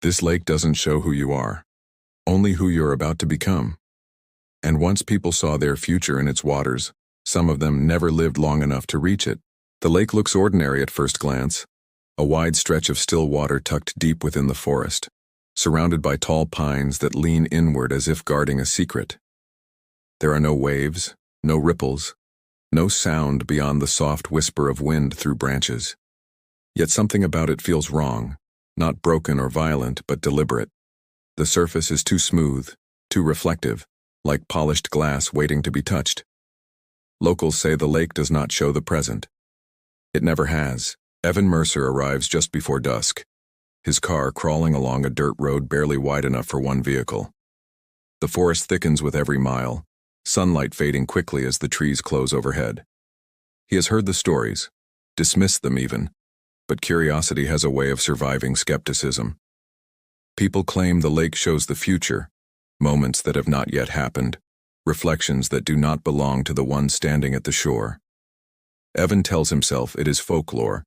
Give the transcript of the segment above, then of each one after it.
This lake doesn't show who you are, only who you're about to become. And once people saw their future in its waters, some of them never lived long enough to reach it. The lake looks ordinary at first glance, a wide stretch of still water tucked deep within the forest, surrounded by tall pines that lean inward as if guarding a secret. There are no waves, no ripples, no sound beyond the soft whisper of wind through branches. Yet something about it feels wrong, not broken or violent, but deliberate. The surface is too smooth, too reflective, like polished glass waiting to be touched. Locals say the lake does not show the present. It never has. Evan Mercer arrives just before dusk, his car crawling along a dirt road barely wide enough for one vehicle. The forest thickens with every mile, sunlight fading quickly as the trees close overhead. He has heard the stories, dismissed them even, but curiosity has a way of surviving skepticism. People claim the lake shows the future, moments that have not yet happened, reflections that do not belong to the one standing at the shore. Evan tells himself it is folklore,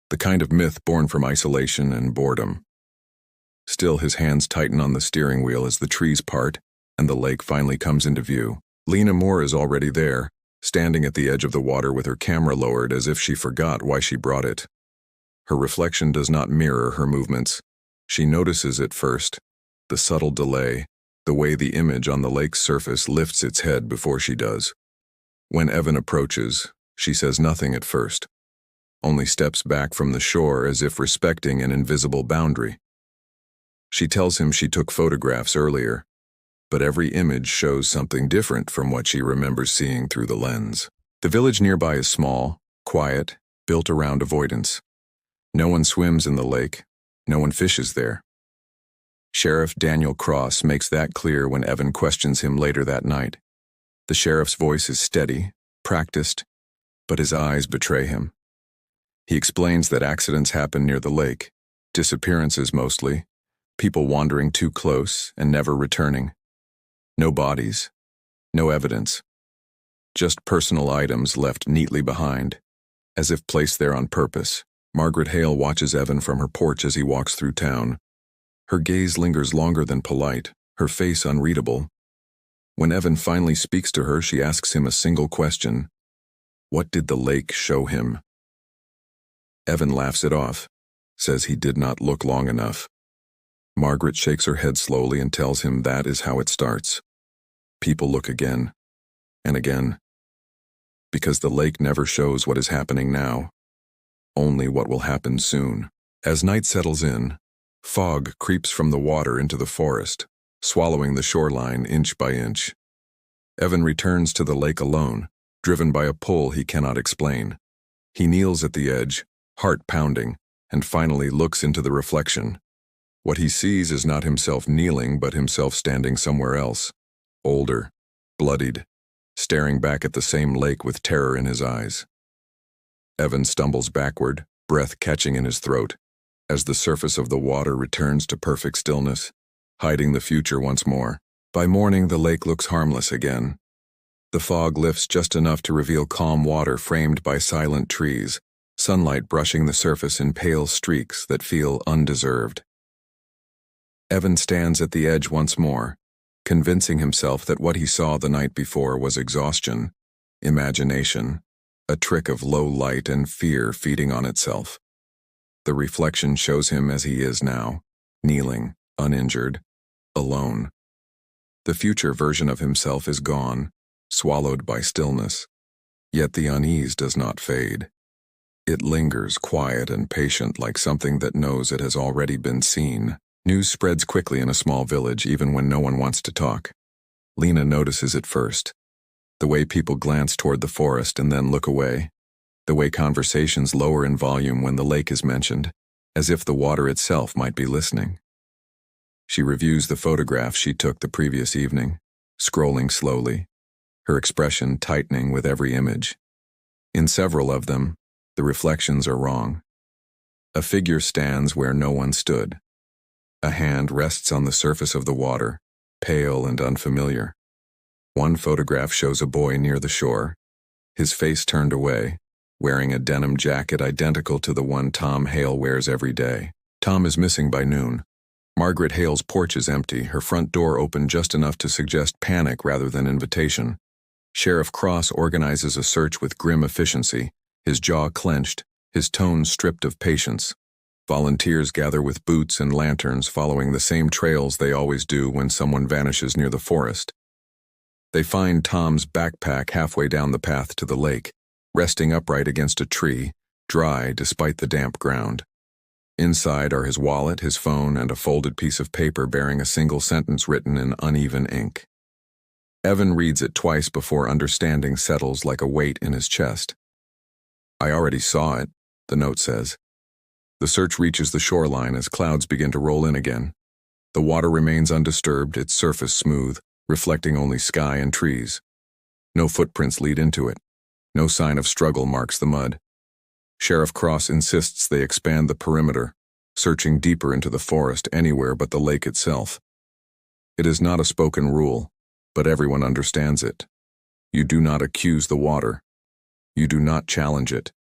the kind of myth born from isolation and boredom. Still, his hands tighten on the steering wheel as the trees part and the lake finally comes into view. Lena Moore is already there, standing at the edge of the water with her camera lowered as if she forgot why she brought it. Her reflection does not mirror her movements. She notices it first, the subtle delay, the way the image on the lake's surface lifts its head before she does. When Evan approaches, she says nothing at first, only steps back from the shore as if respecting an invisible boundary. She tells him she took photographs earlier, but every image shows something different from what she remembers seeing through the lens. The village nearby is small, quiet, built around avoidance. No one swims in the lake, no one fishes there. Sheriff Daniel Cross makes that clear when Evan questions him later that night. The sheriff's voice is steady, practiced, but his eyes betray him. He explains that accidents happen near the lake, disappearances mostly, people wandering too close and never returning. No bodies, no evidence, just personal items left neatly behind, as if placed there on purpose. Margaret Hale watches Evan from her porch as he walks through town. Her gaze lingers longer than polite, her face unreadable. When Evan finally speaks to her, she asks him a single question. What did the lake show him? Evan laughs it off, says he did not look long enough. Margaret shakes her head slowly and tells him that is how it starts. People look again, and again, because the lake never shows what is happening now, only what will happen soon. As night settles in, fog creeps from the water into the forest, swallowing the shoreline inch by inch. Evan returns to the lake alone, driven by a pull he cannot explain. He kneels at the edge, heart pounding, and finally looks into the reflection. What he sees is not himself kneeling, but himself standing somewhere else, older, bloodied, staring back at the same lake with terror in his eyes. Evan stumbles backward, breath catching in his throat, as the surface of the water returns to perfect stillness, hiding the future once more. By morning, the lake looks harmless again. The fog lifts just enough to reveal calm water framed by silent trees, sunlight brushing the surface in pale streaks that feel undeserved. Evan stands at the edge once more, convincing himself that what he saw the night before was exhaustion, imagination, a trick of low light and fear feeding on itself. The reflection shows him as he is now, kneeling, uninjured, alone. The future version of himself is gone, swallowed by stillness. Yet the unease does not fade. It lingers quiet and patient like something that knows it has already been seen. News spreads quickly in a small village even when no one wants to talk. Lena notices it first. The way people glance toward the forest and then look away. The way conversations lower in volume when the lake is mentioned, as if the water itself might be listening. She reviews the photographs she took the previous evening, scrolling slowly, her expression tightening with every image. In several of them, the reflections are wrong. A figure stands where no one stood. A hand rests on the surface of the water, pale and unfamiliar. One photograph shows a boy near the shore, his face turned away, wearing a denim jacket identical to the one Tom Hale wears every day. Tom is missing by noon. Margaret Hale's porch is empty, her front door open just enough to suggest panic rather than invitation. Sheriff Cross organizes a search with grim efficiency, his jaw clenched, his tone stripped of patience. Volunteers gather with boots and lanterns, following the same trails they always do when someone vanishes near the forest. They find Tom's backpack halfway down the path to the lake, resting upright against a tree, dry despite the damp ground. Inside are his wallet, his phone, and a folded piece of paper bearing a single sentence written in uneven ink. Evan reads it twice before understanding settles like a weight in his chest. "I already saw it," the note says. The search reaches the shoreline as clouds begin to roll in again. The water remains undisturbed, its surface smooth, reflecting only sky and trees. No footprints lead into it. No sign of struggle marks the mud. Sheriff Cross insists they expand the perimeter, searching deeper into the forest anywhere but the lake itself. It is not a spoken rule, but everyone understands it. You do not accuse the water. You do not challenge it.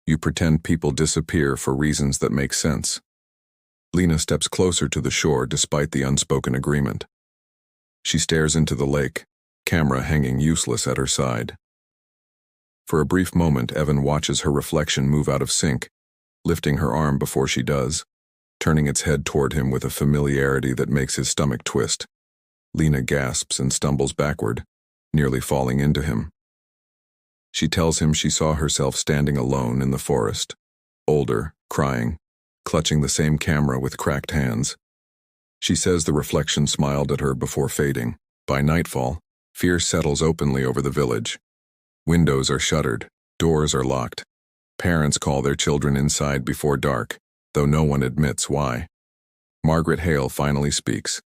You pretend people disappear for reasons that make sense. Lena steps closer to the shore despite the unspoken agreement. She stares into the lake, camera hanging useless at her side. For a brief moment, Evan watches her reflection move out of sync, lifting her arm before she does, turning its head toward him with a familiarity that makes his stomach twist. Lena gasps and stumbles backward, nearly falling into him. She tells him she saw herself standing alone in the forest, older, crying, clutching the same camera with cracked hands. She says the reflection smiled at her before fading. By nightfall, fear settles openly over the village. Windows are shuttered, doors are locked. Parents call their children inside before dark, though no one admits why. Margaret Hale finally speaks.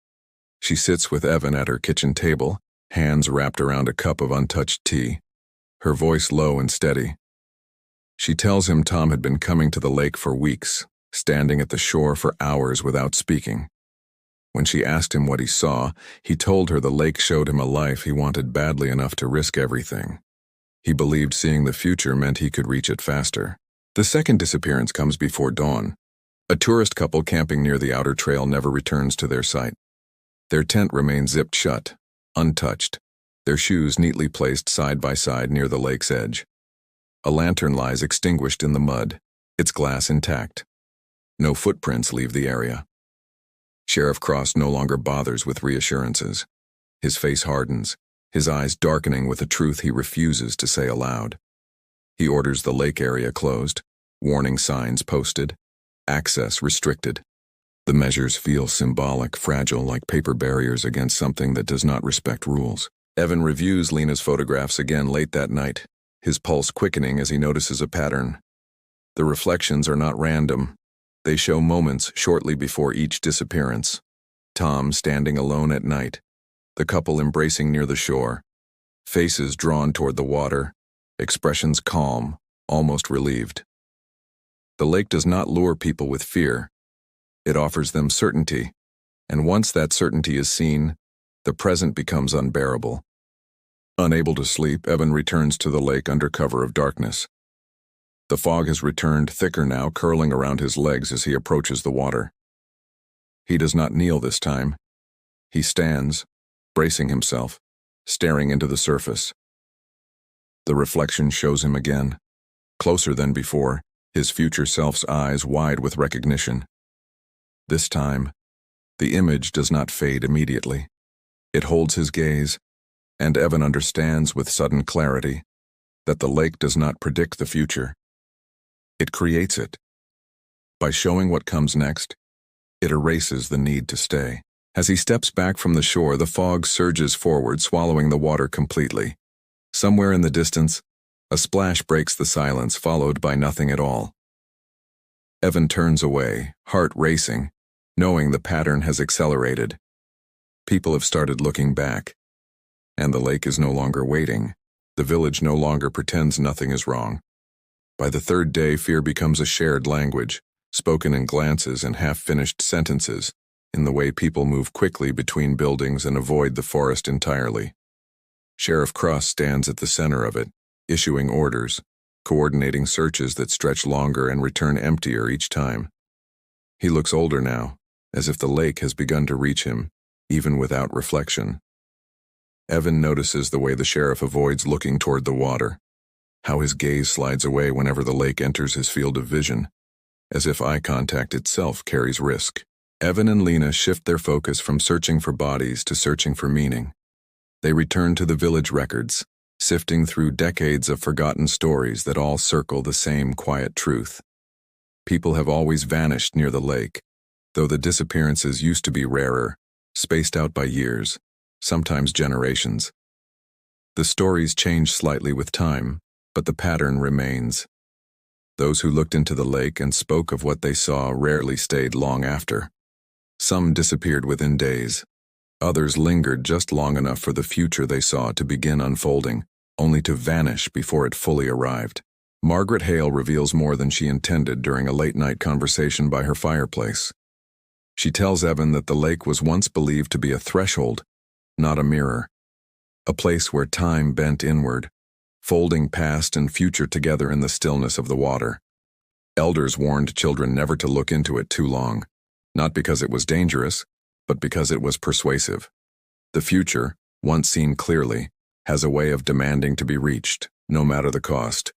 She sits with Evan at her kitchen table, hands wrapped around a cup of untouched tea, her voice low and steady. She tells him Tom had been coming to the lake for weeks, standing at the shore for hours without speaking. When she asked him what he saw, he told her the lake showed him a life he wanted badly enough to risk everything. He believed seeing the future meant he could reach it faster. The second disappearance comes before dawn. A tourist couple camping near the outer trail never returns to their site. Their tent remains zipped shut, untouched, their shoes neatly placed side by side near the lake's edge. A lantern lies extinguished in the mud, its glass intact. No footprints leave the area. Sheriff Cross no longer bothers with reassurances. His face hardens, his eyes darkening with a truth he refuses to say aloud. He orders the lake area closed, warning signs posted, access restricted. The measures feel symbolic, fragile, like paper barriers against something that does not respect rules. Evan reviews Lena's photographs again late that night, his pulse quickening as he notices a pattern. The reflections are not random. They show moments shortly before each disappearance. Tom standing alone at night, the couple embracing near the shore, faces drawn toward the water, expressions calm, almost relieved. The lake does not lure people with fear. It offers them certainty, and once that certainty is seen, the present becomes unbearable. Unable to sleep, Evan returns to the lake under cover of darkness. The fog has returned, thicker now, curling around his legs as he approaches the water. He does not kneel this time. He stands, bracing himself, staring into the surface. The reflection shows him again, closer than before, his future self's eyes wide with recognition. This time, the image does not fade immediately. It holds his gaze, and Evan understands with sudden clarity that the lake does not predict the future. It creates it. By showing what comes next, it erases the need to stay. As he steps back from the shore, the fog surges forward, swallowing the water completely. Somewhere in the distance, a splash breaks the silence, followed by nothing at all. Evan turns away, heart racing, knowing the pattern has accelerated. People have started looking back, and the lake is no longer waiting. The village no longer pretends nothing is wrong. By the third day, fear becomes a shared language, spoken in glances and half-finished sentences, in the way people move quickly between buildings and avoid the forest entirely. Sheriff Cross stands at the center of it, issuing orders, coordinating searches that stretch longer and return emptier each time. He looks older now, as if the lake has begun to reach him, even without reflection. Evan notices the way the sheriff avoids looking toward the water, how his gaze slides away whenever the lake enters his field of vision, as if eye contact itself carries risk. Evan and Lena shift their focus from searching for bodies to searching for meaning. They return to the village records, sifting through decades of forgotten stories that all circle the same quiet truth. People have always vanished near the lake, though the disappearances used to be rarer, spaced out by years, sometimes generations. The stories change slightly with time, but the pattern remains. Those who looked into the lake and spoke of what they saw rarely stayed long after. Some disappeared within days. Others lingered just long enough for the future they saw to begin unfolding, only to vanish before it fully arrived. Margaret Hale reveals more than she intended during a late-night conversation by her fireplace. She tells Evan that the lake was once believed to be a threshold, not a mirror, a place where time bent inward, folding past and future together in the stillness of the water. Elders warned children never to look into it too long, not because it was dangerous, but because it was persuasive. The future, once seen clearly, has a way of demanding to be reached, no matter the cost.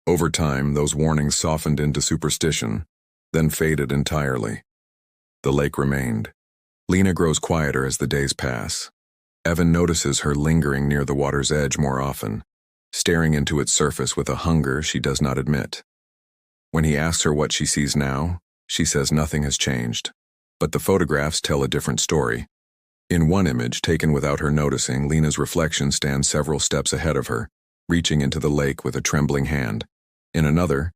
Over time, those warnings softened into superstition, then faded entirely. The lake remained. Lena grows quieter as the days pass. Evan notices her lingering near the water's edge more often, staring into its surface with a hunger she does not admit. When he asks her what she sees now, she says nothing has changed, but the photographs tell a different story. In one image, taken without her noticing, Lena's reflection stands several steps ahead of her, reaching into the lake with a trembling hand. In another,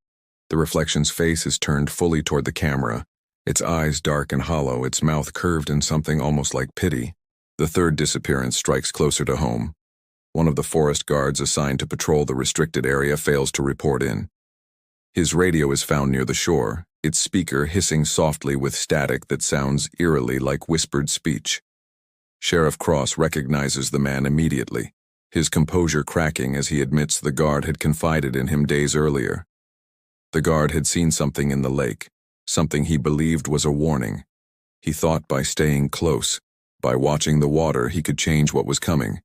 the reflection's face is turned fully toward the camera, its eyes dark and hollow, its mouth curved in something almost like pity. The third disappearance strikes closer to home. One of the forest guards assigned to patrol the restricted area fails to report in. His radio is found near the shore, its speaker hissing softly with static that sounds eerily like whispered speech. Sheriff Cross recognizes the man immediately, his composure cracking as he admits the guard had confided in him days earlier. The guard had seen something in the lake, something he believed was a warning. He thought by staying close, by watching the water, he could change what was coming.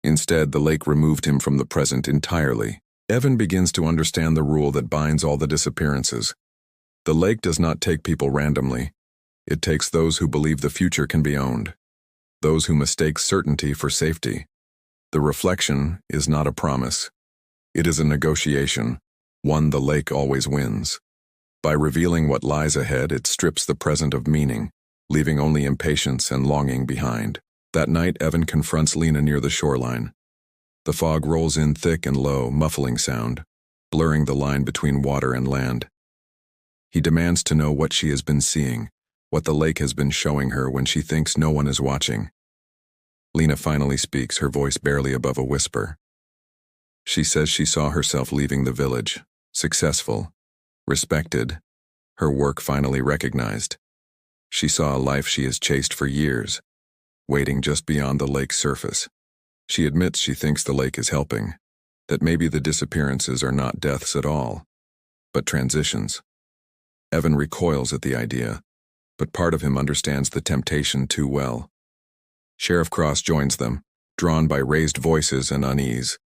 Instead, the lake removed him from the present entirely. Evan begins to understand the rule that binds all the disappearances. The lake does not take people randomly. It takes those who believe the future can be owned, those who mistake certainty for safety. The reflection is not a promise. It is a negotiation, one the lake always wins. By revealing what lies ahead, it strips the present of meaning, leaving only impatience and longing behind. That night, Evan confronts Lena near the shoreline. The fog rolls in thick and low, muffling sound, blurring the line between water and land. He demands to know what she has been seeing, what the lake has been showing her when she thinks no one is watching. Lena finally speaks, her voice barely above a whisper. She says she saw herself leaving the village, successful, respected, her work finally recognized. She saw a life she has chased for years, waiting just beyond the lake's surface. She admits she thinks the lake is helping, that maybe the disappearances are not deaths at all, but transitions. Evan recoils at the idea, but part of him understands the temptation too well. Sheriff Cross joins them, drawn by raised voices and unease.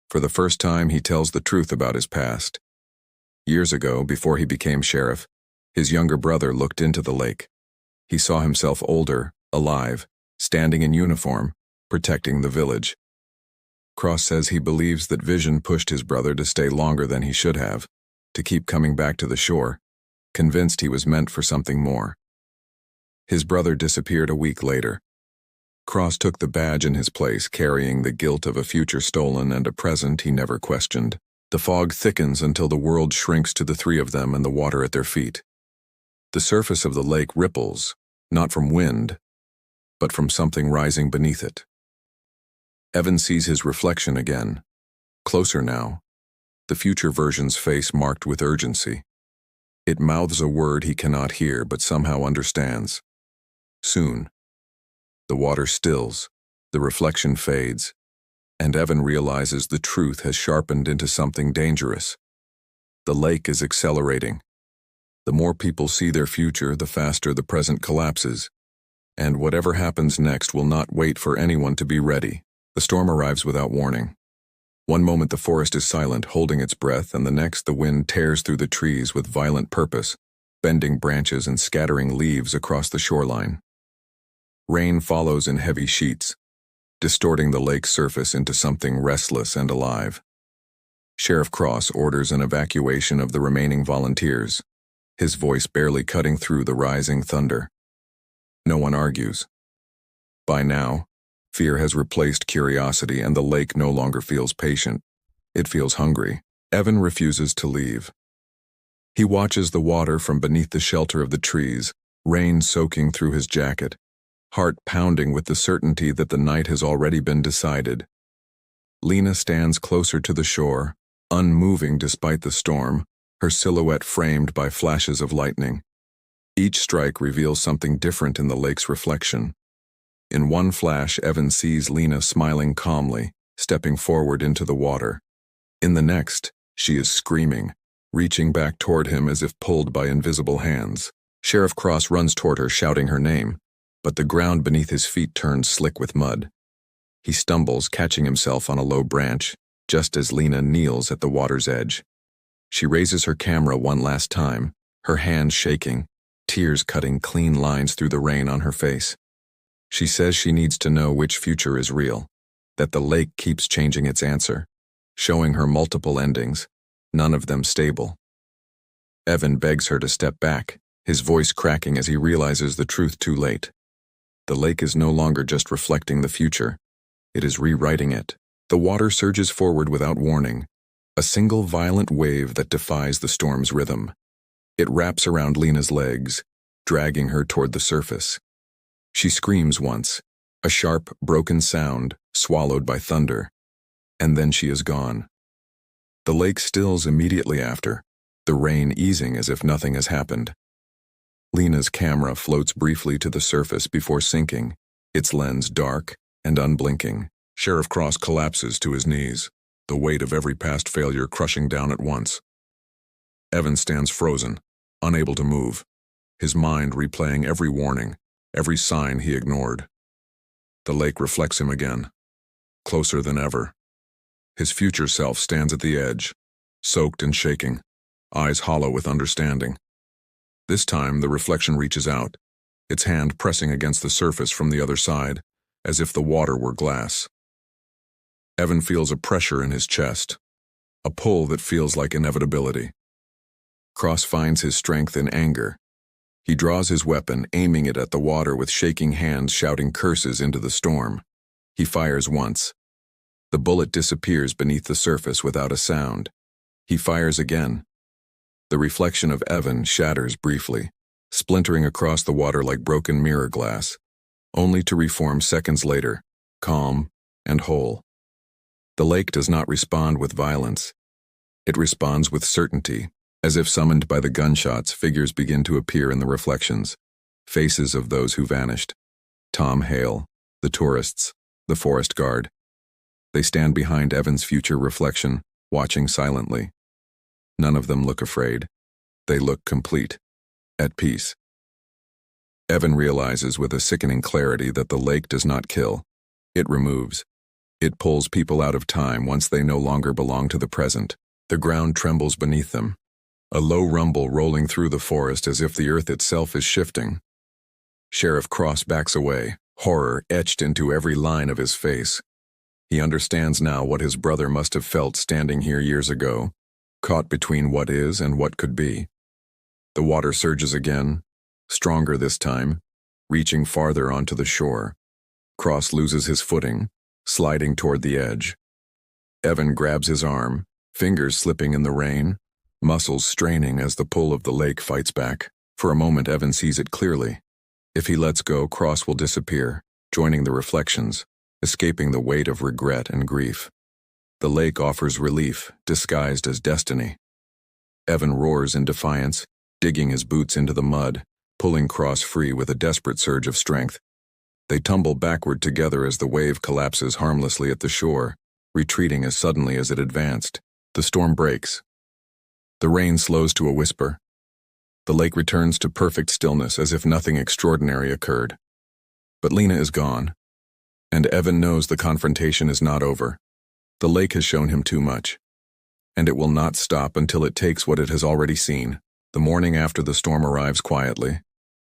For the first time, he tells the truth about his past. Years ago, before he became sheriff, his younger brother looked into the lake. He saw himself older, alive, standing in uniform, protecting the village. Cross says he believes that vision pushed his brother to stay longer than he should have, to keep coming back to the shore, convinced he was meant for something more. His brother disappeared a week later. Cross took the badge in his place, carrying the guilt of a future stolen and a present he never questioned. The fog thickens until the world shrinks to the three of them and the water at their feet. The surface of the lake ripples, not from wind, but from something rising beneath it. Evan sees his reflection again. Closer now, the future version's face marked with urgency. It mouths a word he cannot hear but somehow understands. Soon. The water stills, the reflection fades, and Evan realizes the truth has sharpened into something dangerous. The lake is accelerating. The more people see their future, the faster the present collapses. And whatever happens next will not wait for anyone to be ready. The storm arrives without warning. One moment the forest is silent, holding its breath, and the next the wind tears through the trees with violent purpose, bending branches and scattering leaves across the shoreline. Rain follows in heavy sheets, distorting the lake's surface into something restless and alive. Sheriff Cross orders an evacuation of the remaining volunteers, his voice barely cutting through the rising thunder. No one argues. By now, fear has replaced curiosity and the lake no longer feels patient. It feels hungry. Evan refuses to leave. He watches the water from beneath the shelter of the trees, rain soaking through his jacket, heart pounding with the certainty that the night has already been decided. Lena stands closer to the shore, unmoving despite the storm, her silhouette framed by flashes of lightning. Each strike reveals something different in the lake's reflection. In one flash, Evan sees Lena smiling calmly, stepping forward into the water. In the next, she is screaming, reaching back toward him as if pulled by invisible hands. Sheriff Cross runs toward her, shouting her name, but the ground beneath his feet turns slick with mud. He stumbles, catching himself on a low branch, just as Lena kneels at the water's edge. She raises her camera one last time, her hands shaking, tears cutting clean lines through the rain on her face. She says she needs to know which future is real, that the lake keeps changing its answer, showing her multiple endings, none of them stable. Evan begs her to step back, his voice cracking as he realizes the truth too late. The lake is no longer just reflecting the future, it is rewriting it. The water surges forward without warning, a single violent wave that defies the storm's rhythm. It wraps around Lena's legs, dragging her toward the surface. She screams once, a sharp, broken sound, swallowed by thunder, and then she is gone. The lake stills immediately after, the rain easing as if nothing has happened. Lena's camera floats briefly to the surface before sinking, its lens dark and unblinking. Sheriff Cross collapses to his knees, the weight of every past failure crushing down at once. Evan stands frozen, unable to move, his mind replaying every warning, every sign he ignored. The lake reflects him again, closer than ever. His future self stands at the edge, soaked and shaking, eyes hollow with understanding. This time, the reflection reaches out, its hand pressing against the surface from the other side, as if the water were glass. Evan feels a pressure in his chest, a pull that feels like inevitability. Cross finds his strength in anger. He draws his weapon, aiming it at the water with shaking hands, shouting curses into the storm. He fires once. The bullet disappears beneath the surface without a sound. He fires again. The reflection of Evan shatters briefly, splintering across the water like broken mirror glass, only to reform seconds later, calm and whole. The lake does not respond with violence. It responds with certainty. As if summoned by the gunshots, figures begin to appear in the reflections, faces of those who vanished. Tom Hale, the tourists, the forest guard. They stand behind Evan's future reflection, watching silently. None of them look afraid. They look complete, at peace. Evan realizes with a sickening clarity that the lake does not kill. It removes. It pulls people out of time once they no longer belong to the present. The ground trembles beneath them, a low rumble rolling through the forest as if the earth itself is shifting. Sheriff Cross backs away, horror etched into every line of his face. He understands now what his brother must have felt standing here years ago, caught between what is and what could be. The water surges again, stronger this time, reaching farther onto the shore. Cross loses his footing, sliding toward the edge. Evan grabs his arm, fingers slipping in the rain, muscles straining as the pull of the lake fights back. For a moment, Evan sees it clearly. If he lets go, Cross will disappear, joining the reflections, escaping the weight of regret and grief. The lake offers relief, disguised as destiny. Evan roars in defiance, digging his boots into the mud, pulling Cross free with a desperate surge of strength. They tumble backward together as the wave collapses harmlessly at the shore, retreating as suddenly as it advanced. The storm breaks. The rain slows to a whisper. The lake returns to perfect stillness as if nothing extraordinary occurred. But Lena is gone, and Evan knows the confrontation is not over. The lake has shown him too much, and it will not stop until it takes what it has already seen. The morning after the storm arrives quietly,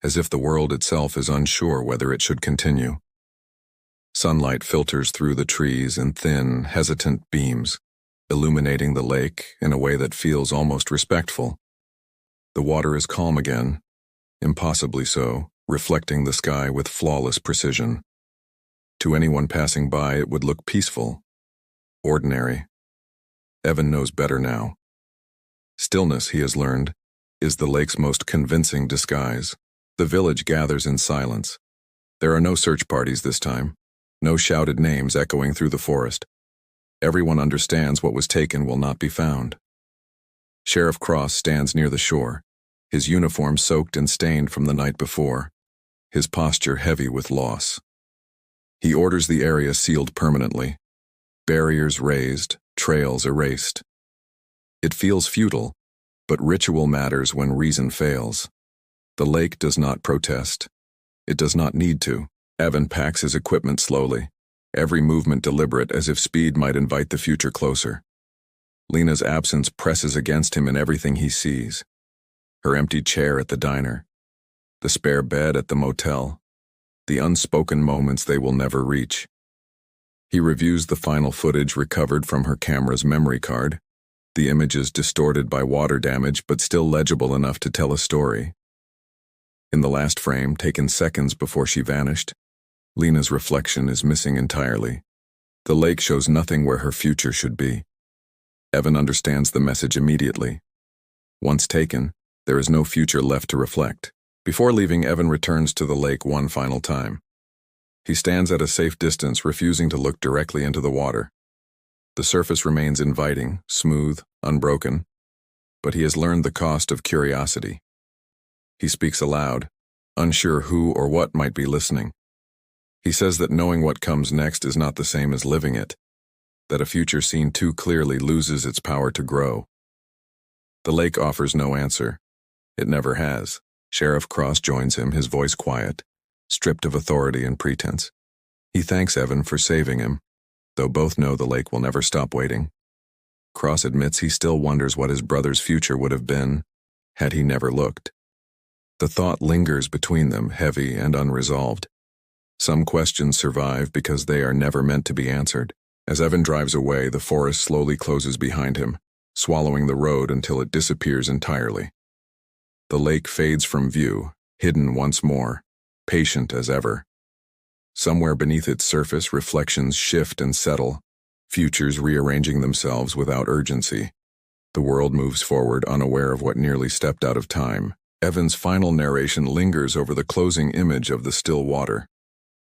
as if the world itself is unsure whether it should continue. Sunlight filters through the trees in thin, hesitant beams, illuminating the lake in a way that feels almost respectful. The water is calm again, impossibly so, reflecting the sky with flawless precision. To anyone passing by, it would look peaceful, ordinary. Evan knows better now. Stillness, he has learned, is the lake's most convincing disguise. The village gathers in silence. There are no search parties this time, no shouted names echoing through the forest. Everyone understands what was taken will not be found. Sheriff Cross stands near the shore, his uniform soaked and stained from the night before, his posture heavy with loss. He orders the area sealed permanently, barriers raised, trails erased. It feels futile, but ritual matters when reason fails. The lake does not protest. It does not need to. Evan packs his equipment slowly, every movement deliberate as if speed might invite the future closer. Lena's absence presses against him in everything he sees. Her empty chair at the diner, the spare bed at the motel, the unspoken moments they will never reach. He reviews the final footage recovered from her camera's memory card, the images distorted by water damage but still legible enough to tell a story. In the last frame, taken seconds before she vanished, Lena's reflection is missing entirely. The lake shows nothing where her future should be. Evan understands the message immediately. Once taken, there is no future left to reflect. Before leaving, Evan returns to the lake one final time. He stands at a safe distance, refusing to look directly into the water. The surface remains inviting, smooth, unbroken, but he has learned the cost of curiosity. He speaks aloud, unsure who or what might be listening. He says that knowing what comes next is not the same as living it, that a future seen too clearly loses its power to grow. The lake offers no answer. It never has. Sheriff Cross joins him, his voice quiet, stripped of authority and pretense. He thanks Evan for saving him, though both know the lake will never stop waiting. Cross admits he still wonders what his brother's future would have been had he never looked. The thought lingers between them, heavy and unresolved. Some questions survive because they are never meant to be answered. As Evan drives away, the forest slowly closes behind him, swallowing the road until it disappears entirely. The lake fades from view, hidden once more, patient as ever. Somewhere beneath its surface, reflections shift and settle, futures rearranging themselves without urgency. The world moves forward, unaware of what nearly stepped out of time. Evan's final narration lingers over the closing image of the still water.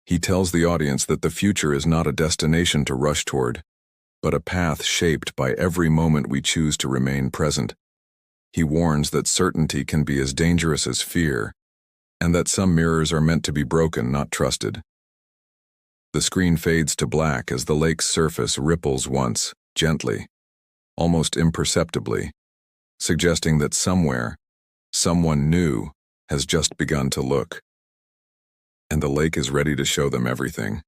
He tells the audience that the future is not a destination to rush toward, but a path shaped by every moment we choose to remain present. He warns that certainty can be as dangerous as fear, and that some mirrors are meant to be broken, not trusted. The screen fades to black as the lake's surface ripples once, gently, almost imperceptibly, suggesting that somewhere, someone new has just begun to look. And the lake is ready to show them everything.